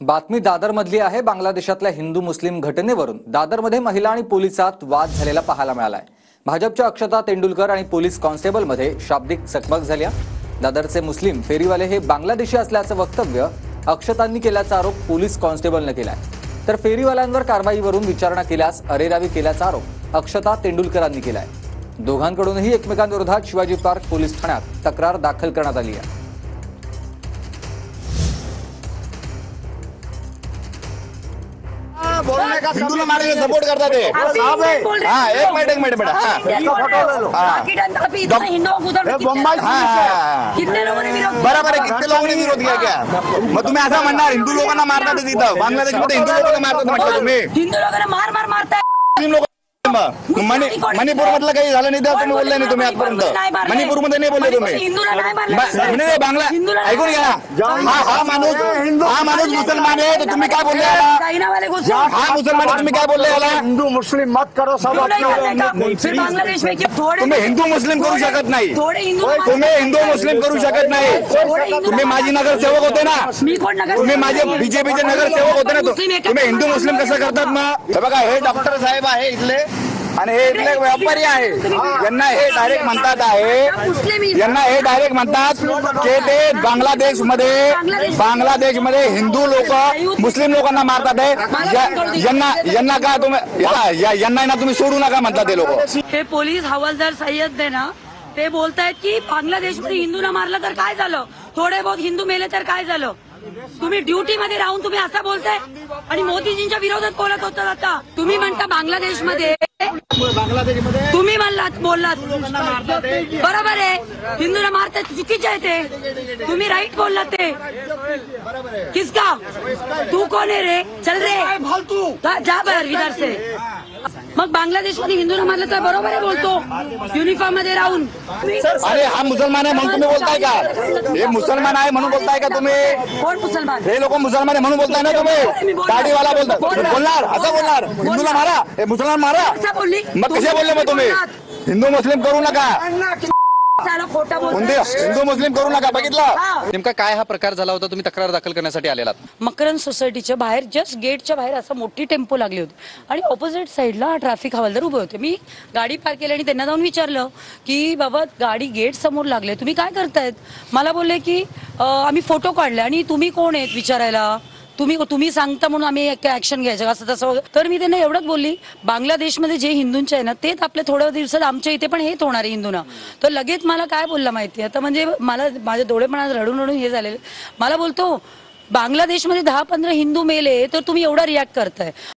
बातमी दादरमधली आहे। बांगलादेशातल्या हिंदू मुस्लिम घटनेवरून दादरमध्ये महिला आणि पोलिसात वाद झालेला पाहायला मिळालाय। भाजपच्या अक्षता तेंडुलकर आणि पोलीस कॉन्स्टेबलमध्ये शाब्दिक चकमक झाली। दादरचे मुस्लिम फेरीवाले हे बांगलादेशी असल्याचं वक्तव्य अक्षतांनी केल्याचा आरोप पोलीस कॉन्स्टेबलने केलाय। तर फेरीवाल्यांवर कारवाईवरून विचारणा केल्यास अरेरावी केल्याचा आरोप अक्षता तेंडुलकरांनी केलाय। दोघांकडूनही एकमेकांविरोधात शिवाजी पार्क पोलीस ठाण्यात तक्रार दाखल करण्यात आली आहे। बोलने का हिंदूला मारने सपोर्ट करता थे। हाँ एक मिनट बेटा। हाँ कितने लोगों ने विरोध बराबर है, कितने लोगों ने विरोध किया क्या? मग तुम्ही असं म्हणणार हिंदू लोकांना मारतात तिथं बांगलादेशमध्ये हिंदू लोकांना मारतात म्हटलं तुम्ही? हिंदू लोगों ने मार मारता है। मुस्लिम लोक मणिपूर मधलं काही झालं नाही, तुम्ही बोलले नाही तुम्ही आजपर्यंत। मणिपूर मध्ये नाही बोलले तुम्ही। हिंदूला नाही मारलं। नाही बांगला ऐकून घ्या। हा माणूस मुसलमान आहे तर तुम्ही काय बोलले याला? चाइना वाले को हा मुसलमान आहे, तुम्ही काय बोलले याला? हिंदू मुस्लिम मत करो, सब बांग्लादेश में थोड़े तुम्ही हिंदू मुस्लिम करू शकत नाही। थोड़े हिंदू तुम्ही हिंदू मुस्लिम करू शकत नाही। तुम्ही माझी नगरसेवक होते ना, मी कोण नगर तुम्ही माझे बीजेपीचे नगरसेवक होते ना, तुम्ही हिंदू मुस्लिम कसं करतात? मग हे बघा, हे डॉक्टर साहेब आहे इथले आणि हे इथले व्यापारी आहे। यांना हे डायरेक्ट म्हणतात की ते बांगलादेशमध्ये हिंदू लोक मुस्लिम लोकांना मारतात आहे। यांना का तुम्ही यांना ना तुम्ही सोडू नका म्हणतात ते लोक। हे पोलीस हवालदार सय्यद आहे ना, ते बोलतायत की बांगलादेशमध्ये हिंदूला मारलं तर काय झालं, थोडे बहुत हिंदू मेले तर काय झालं? तुम्ही ड्युटी मध्ये राहून तुम्ही असं बोलताय आणि मोदीजींच्या विरोधात बोलत होता। आता तुम्ही म्हणता बांगलादेशमध्ये तुम्ही बोललात बरोबर आहे, हिंदूला मारतात चुकीचे आहे ते, तुम्ही राईट बोललात ते। किसका तू कोण आहे रे? चल रे फालतू जा बाहेर विदर से। मग बांगलादेशमध्ये हिंदूला मारलं तर बरोबर आहे बोलतो युनिफॉर्म मध्ये राहून। अरे हा मुसलमान आहे म्हणून तुम्ही बोलताय का? हे मुसलमान आहे म्हणून बोलताय का तुम्ही? कोण मुसलमान? हे लोक मुसलमान आहे म्हणून बोलताय ना तुम्ही? दाढीवाला बोलणार असं बोलणार हिंदूला मारा, हे मुसलमान मारा। बोलली मग कसे बोलले मग तुम्ही? हिंदू मुस्लिम करू नका, खोटा हिंदू मुस्लिम करू नका। बघितलं नेमका काय हा प्रकार झाला होता? तुम्ही तक्रार दाखल करण्यासाठी आलेलात? मकरंद सोसायटीच्या बाहेर जस्ट गेटच्या बाहेर असं मोठी टेम्पो लागली होती आणि ऑपोजिट साईडला ट्रॅफिक हवालदार उभे होते। मी गाडी पार्क केली आणि त्यांना जाऊन विचारलं की बाबा गाडी गेट समोर लागले, तुम्ही काय करतायत? मला बोलले की आम्ही फोटो काढले। आणि तुम्ही कोण आहेत विचारायला? तुम्ही सांगता म्हणून आम्ही ऍक्शन घ्यायचं असं तसं? तर मी त्यांना एवढंच बोलली, बांगलादेशमध्ये जे हिंदूंचे आहे ना तेच आपल्या थोड्या दिवसात आमच्या इथे पण हेच होणार आहे हिंदूंना। तर लगेच मला काय बोलला माहिती आता, म्हणजे मला माझ्या डोळेपणात रडून रडून हे झालेलं। मला बोलतो बांगलादेशमध्ये 10-15 हिंदू मेले तर तुम्ही एवढा रिॲक्ट करताय।